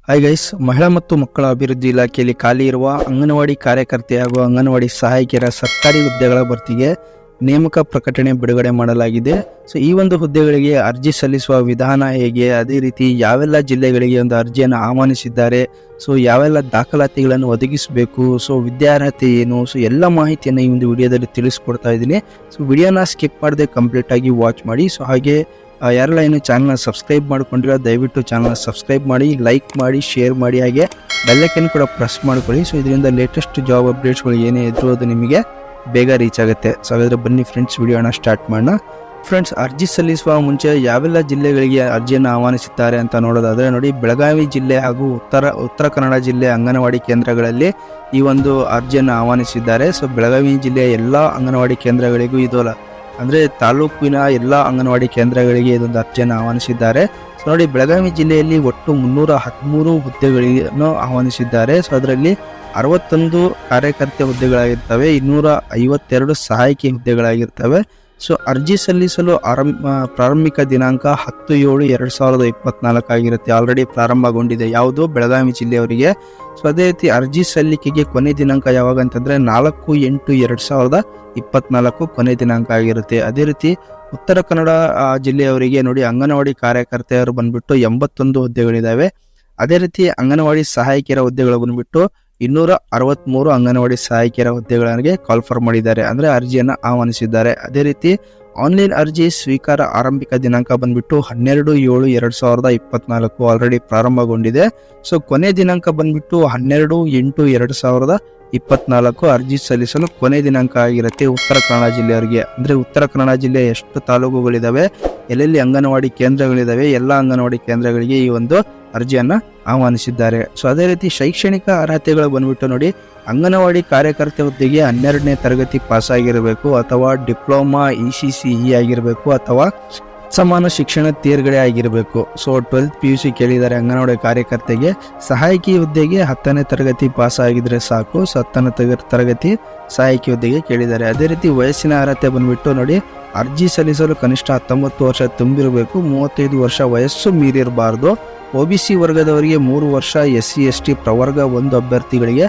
Hi guys, ಮಹಿಳಾ ಮತ್ತು ಮಕ್ಕಳ ಅಭಿವೃದ್ಧಿ ಇಲಾಖೆಯಲ್ಲಿ ಖಾಲಿ ಇರುವ ಅಂಗನವಾಡಿ ಕಾರ್ಯಕರ್ತೆ ಹಾಗೂ ಅಂಗನವಾಡಿ ಸಹಾಯಕಿಯರ ಸರ್ಕಾರಿ ಹುದ್ದೆಗಳ ಭರ್ತಿಗೆ ನೇಮಕ ಪ್ರಕಟಣೆ ಬಿಡುಗಡೆ ಮಾಡಲಾಗಿದೆ. ಸೊ ಈ ಒಂದು ಹುದ್ದೆಗಳಿಗೆ ಅರ್ಜಿ ಸಲ್ಲಿಸುವ ವಿಧಾನ ಹೇಗೆ, ಅದೇ ರೀತಿ ಯಾವೆಲ್ಲ ಜಿಲ್ಲೆಗಳಿಗೆ ಒಂದು ಅರ್ಜಿಯನ್ನು ಆಹ್ವಾನಿಸಿದ್ದಾರೆ, ಸೊ ಯಾವೆಲ್ಲ ದಾಖಲಾತಿಗಳನ್ನು ಒದಗಿಸಬೇಕು, ಸೊ ವಿದ್ಯಾರ್ಹತೆ ಏನು, ಸೊ ಎಲ್ಲ ಮಾಹಿತಿಯನ್ನು ಈ ಒಂದು ವಿಡಿಯೋದಲ್ಲಿ ತಿಳಿಸ್ಕೊಡ್ತಾ ಇದ್ದೀನಿ. ಸೊ ವಿಡಿಯೋನ ಸ್ಕಿಪ್ ಮಾಡದೆ ಕಂಪ್ಲೀಟ್ ಆಗಿ ವಾಚ್ ಮಾಡಿ. ಸೊ ಹಾಗೆ ಯಾರೆಲ್ಲ ಏನು ಚಾನಲ್ನ ಸಬ್ಸ್ಕ್ರೈಬ್ ಮಾಡ್ಕೊಂಡಿರೋ ದಯವಿಟ್ಟು ಚಾನಲ್ನ ಸಬ್ಸ್ಕ್ರೈಬ್ ಮಾಡಿ, ಲೈಕ್ ಮಾಡಿ, ಶೇರ್ ಮಾಡಿ, ಹಾಗೆ ಬೆಲ್ಲೈಕನ್ ಕೂಡ ಪ್ರೆಸ್ ಮಾಡ್ಕೊಳ್ಳಿ. ಸೊ ಇದರಿಂದ ಲೇಟೆಸ್ಟ್ ಜಾಬ್ ಅಪ್ಡೇಟ್ಸ್ಗಳು ಏನೇ ಇದ್ರೂ ಅದು ನಿಮಗೆ ಬೇಗ ರೀಚ್ ಆಗುತ್ತೆ. ಸೊ ಹಾಗಾದರೆ ಬನ್ನಿ ಫ್ರೆಂಡ್ಸ್, ವಿಡಿಯೋನ ಸ್ಟಾರ್ಟ್ ಮಾಡೋಣ. ಫ್ರೆಂಡ್ಸ್, ಅರ್ಜಿ ಸಲ್ಲಿಸುವ ಮುಂಚೆ ಯಾವೆಲ್ಲ ಜಿಲ್ಲೆಗಳಿಗೆ ಅರ್ಜಿಯನ್ನು ಆಹ್ವಾನಿಸುತ್ತಾರೆ ಅಂತ ನೋಡೋದಾದರೆ ನೋಡಿ, ಬೆಳಗಾವಿ ಜಿಲ್ಲೆ ಹಾಗೂ ಉತ್ತರ ಕನ್ನಡ ಜಿಲ್ಲೆ ಅಂಗನವಾಡಿ ಕೇಂದ್ರಗಳಲ್ಲಿ ಈ ಒಂದು ಅರ್ಜಿಯನ್ನು ಆಹ್ವಾನಿಸಿದ್ದಾರೆ. ಸೊ ಬೆಳಗಾವಿ ಜಿಲ್ಲೆಯ ಎಲ್ಲ ಅಂಗನವಾಡಿ ಕೇಂದ್ರಗಳಿಗೂ ಇದು ಅಂದರೆ ತಾಲೂಕಿನ ಎಲ್ಲ ಅಂಗನವಾಡಿ ಕೇಂದ್ರಗಳಿಗೆ ಇದೊಂದು ಅರ್ಜಿಯನ್ನು ಆಹ್ವಾನಿಸಿದ್ದಾರೆ. ಸೊ ನೋಡಿ, ಬೆಳಗಾವಿ ಜಿಲ್ಲೆಯಲ್ಲಿ ಒಟ್ಟು 313 ಹುದ್ದೆಗಳನ್ನು ಆಹ್ವಾನಿಸಿದ್ದಾರೆ. ಸೊ ಅದರಲ್ಲಿ 61 ಕಾರ್ಯಕರ್ತೆ ಹುದ್ದೆಗಳಾಗಿರ್ತವೆ, 252 ಸಹಾಯಕಿ ಹುದ್ದೆಗಳಾಗಿರ್ತವೆ. ಸೊ ಅರ್ಜಿ ಸಲ್ಲಿಸಲು ಪ್ರಾರಂಭಿಕ ದಿನಾಂಕ 10/7/2024 ಆಗಿರುತ್ತೆ. ಆಲ್ರೆಡಿ ಪ್ರಾರಂಭಗೊಂಡಿದೆ ಯಾವುದು, ಬೆಳಗಾವಿ ಜಿಲ್ಲೆಯವರಿಗೆ. ಸೊ ಅದೇ ರೀತಿ ಅರ್ಜಿ ಸಲ್ಲಿಕೆಗೆ ಕೊನೆ ದಿನಾಂಕ ಯಾವಾಗ ಅಂತಂದರೆ 4/8/2024 ಕೊನೆ ದಿನಾಂಕ ಆಗಿರುತ್ತೆ. ಅದೇ ರೀತಿ ಉತ್ತರ ಕನ್ನಡ ಜಿಲ್ಲೆಯವರಿಗೆ ನೋಡಿ, ಅಂಗನವಾಡಿ ಕಾರ್ಯಕರ್ತೆಯರು ಬಂದ್ಬಿಟ್ಟು 81 ಹುದ್ದೆಗಳಿದ್ದಾವೆ. ಅದೇ ರೀತಿ ಅಂಗನವಾಡಿ ಸಹಾಯಕಿಯರ ಹುದ್ದೆಗಳು ಬಂದ್ಬಿಟ್ಟು 263 ಅಂಗನವಾಡಿ ಸಹಾಯಕಿಯರ ಹುದ್ದೆಗಳಿಗೆ ಕಾಲ್ಫರ್ ಮಾಡಿದ್ದಾರೆ, ಅಂದರೆ ಅರ್ಜಿಯನ್ನು ಆಹ್ವಾನಿಸಿದ್ದಾರೆ. ಅದೇ ರೀತಿ ಆನ್ಲೈನ್ ಅರ್ಜಿ ಸ್ವೀಕಾರ ಆರಂಭಿಕ ದಿನಾಂಕ ಬಂದ್ಬಿಟ್ಟು 12/7/2024 ಆಲ್ರೆಡಿ ಪ್ರಾರಂಭಗೊಂಡಿದೆ. ಸೊ ಕೊನೆ ದಿನಾಂಕ ಬಂದ್ಬಿಟ್ಟು 12/8/2024 ಅರ್ಜಿ ಸಲ್ಲಿಸಲು ಕೊನೆ ದಿನಾಂಕ ಆಗಿರುತ್ತೆ ಉತ್ತರ ಕನ್ನಡ ಜಿಲ್ಲೆಯವರಿಗೆ. ಅಂದರೆ ಉತ್ತರ ಕನ್ನಡ ಜಿಲ್ಲೆ ಎಷ್ಟು ತಾಲೂಕುಗಳಿದ್ದಾವೆ, ಎಲ್ಲೆಲ್ಲಿ ಅಂಗನವಾಡಿ ಕೇಂದ್ರಗಳಿದ್ದಾವೆ, ಎಲ್ಲ ಅಂಗನವಾಡಿ ಕೇಂದ್ರಗಳಿಗೆ ಈ ಒಂದು ಅರ್ಜಿಯನ್ನು ಆಹ್ವಾನಿಸಿದ್ದಾರೆ. ಸೊ ಅದೇ ರೀತಿ ಶೈಕ್ಷಣಿಕ ಅರ್ಹತೆಗಳು ಬಂದ್ಬಿಟ್ಟು ನೋಡಿ, ಅಂಗನವಾಡಿ ಕಾರ್ಯಕರ್ತೆ ಹುದ್ದೆಗೆ 12ನೇ ತರಗತಿ ಪಾಸ್ ಆಗಿರಬೇಕು, ಅಥವಾ ಡಿಪ್ಲೊಮಾ ECCE ಆಗಿರಬೇಕು, ಅಥವಾ ಸಮಾನ ಶಿಕ್ಷಣ ತೇರ್ಗಡೆ ಆಗಿರಬೇಕು. ಸೊ 12th PUC ಕೇಳಿದ್ದಾರೆ ಅಂಗನವಾಡಿ ಕಾರ್ಯಕರ್ತೆಗೆ. ಸಹಾಯಕಿ ಹುದ್ದೆಗೆ 10ನೇ ತರಗತಿ ಪಾಸ್ ಆಗಿದ್ರೆ ಸಾಕು. ಸೊ 10ನೇ ತರಗತಿ ಸಹಾಯಕಿ ಹುದ್ದೆಗೆ ಕೇಳಿದ್ದಾರೆ. ಅದೇ ರೀತಿ ವಯಸ್ಸಿನ ಅರ್ಹತೆ ಬಂದ್ಬಿಟ್ಟು ನೋಡಿ, ಅರ್ಜಿ ಸಲ್ಲಿಸಲು ಕನಿಷ್ಠ 19 ವರ್ಷ ತುಂಬಿರಬೇಕು, 35 ವರ್ಷ ವಯಸ್ಸು ಮೀರಿರಬಾರ್ದು. OBC ವರ್ಗದವರಿಗೆ 3 ವರ್ಷ, SC ST ಪ್ರವರ್ಗ 1 ಅಭ್ಯರ್ಥಿಗಳಿಗೆ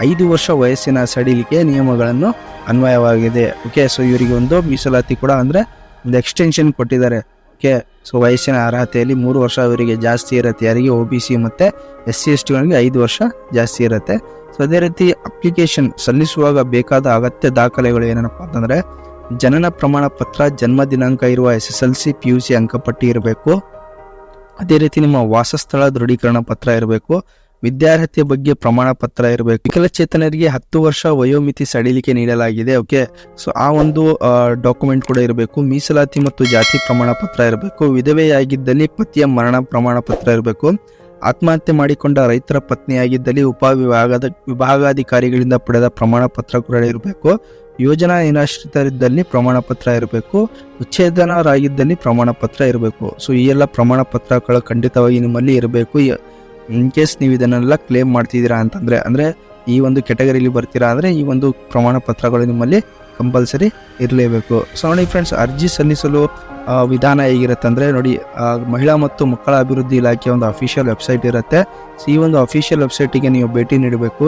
5 ವರ್ಷ ವಯಸ್ಸಿನ ಸಡಿಲಿಕೆ ನಿಯಮಗಳನ್ನು ಅನ್ವಯವಾಗಿದೆ. ಓಕೆ, ಸೊ ಇವರಿಗೆ ಒಂದು ಮೀಸಲಾತಿ ಕೂಡ ಅಂದರೆ ಒಂದು ಎಕ್ಸ್ಟೆನ್ಷನ್ ಕೊಟ್ಟಿದ್ದಾರೆ. ಓಕೆ, ಸೊ ವಯಸ್ಸಿನ ಅರ್ಹತೆಯಲ್ಲಿ 3 ವರ್ಷ ಅವರಿಗೆ ಜಾಸ್ತಿ ಇರುತ್ತೆ, ಯಾರಿಗೆ OBC ಮತ್ತು SC STಗಳಿಗೆ 5 ವರ್ಷ ಜಾಸ್ತಿ ಇರುತ್ತೆ. ಸೊ ಅದೇ ರೀತಿ ಅಪ್ಲಿಕೇಶನ್ ಸಲ್ಲಿಸುವಾಗ ಬೇಕಾದ ಅಗತ್ಯ ದಾಖಲೆಗಳು ಏನಪ್ಪ ಅಂತಂದರೆ, ಜನನ ಪ್ರಮಾಣ ಪತ್ರ, ಜನ್ಮ ದಿನಾಂಕ ಇರುವ SSLC PUC ಅಂಕಪಟ್ಟಿ ಇರಬೇಕು. ಅದೇ ರೀತಿ ನಿಮ್ಮ ವಾಸಸ್ಥಳ ದೃಢೀಕರಣ ಪತ್ರ ಇರಬೇಕು. ವಿದ್ಯಾರ್ಹತೆ ಬಗ್ಗೆ ಪ್ರಮಾಣ ಪತ್ರ ಇರಬೇಕು. ವಿಕಲಚೇತನರಿಗೆ 10 ವರ್ಷ ವಯೋಮಿತಿ ಸಡಿಲಿಕೆ ನೀಡಲಾಗಿದೆ. ಓಕೆ, ಸೊ ಆ ಒಂದು ಡಾಕ್ಯುಮೆಂಟ್ ಕೂಡ ಇರಬೇಕು. ಮೀಸಲಾತಿ ಮತ್ತು ಜಾತಿ ಪ್ರಮಾಣ ಪತ್ರ ಇರಬೇಕು. ವಿಧವೆಯಾಗಿದ್ದಲ್ಲಿ ಪತಿಯ ಮರಣ ಪ್ರಮಾಣ ಪತ್ರ ಇರಬೇಕು. ಆತ್ಮಹತ್ಯೆ ಮಾಡಿಕೊಂಡ ರೈತರ ಪತ್ನಿಯಾಗಿದ್ದಲ್ಲಿ ವಿಭಾಗಾಧಿಕಾರಿಗಳಿಂದ ಪಡೆದ ಪ್ರಮಾಣ ಪತ್ರ ಕೂಡ ಇರಬೇಕು. ಯೋಜನಾ ನಿರಾಶ್ರಿತರಿದ್ದಲ್ಲಿ ಪ್ರಮಾಣ ಪತ್ರ ಇರಬೇಕು. ವಿಚ್ಛೇದನರಾಗಿದ್ದಲ್ಲಿ ಪ್ರಮಾಣ ಪತ್ರ ಇರಬೇಕು. ಸೊ ಈ ಎಲ್ಲ ಪ್ರಮಾಣ ಪತ್ರಗಳು ಖಂಡಿತವಾಗಿ ನಿಮ್ಮಲ್ಲಿ ಇರಬೇಕು. ಇನ್ ಕೇಸ್ ನೀವು ಇದನ್ನೆಲ್ಲ ಕ್ಲೇಮ್ ಮಾಡ್ತಿದ್ದೀರಾ ಅಂತಂದರೆ, ಅಂದರೆ ಈ ಒಂದು ಕೆಟಗರಿಲಿ ಬರ್ತೀರಾ ಅಂದರೆ ಈ ಒಂದು ಪ್ರಮಾಣ ಪತ್ರಗಳು ನಿಮ್ಮಲ್ಲಿ ಕಂಪಲ್ಸರಿ ಇರಲೇಬೇಕು. ಸೊ ನೋಡಿ ಫ್ರೆಂಡ್ಸ್, ಅರ್ಜಿ ಸಲ್ಲಿಸಲು ವಿಧಾನ ಹೇಗಿರುತ್ತೆ ಅಂದರೆ ನೋಡಿ, ಮಹಿಳಾ ಮತ್ತು ಮಕ್ಕಳ ಅಭಿವೃದ್ಧಿ ಇಲಾಖೆಯ ಒಂದು ಅಫಿಷಿಯಲ್ ವೆಬ್ಸೈಟ್ ಇರುತ್ತೆ. ಸೊ ಈ ಒಂದು ಅಫಿಷಿಯಲ್ ವೆಬ್ಸೈಟಿಗೆ ನೀವು ಭೇಟಿ ನೀಡಬೇಕು.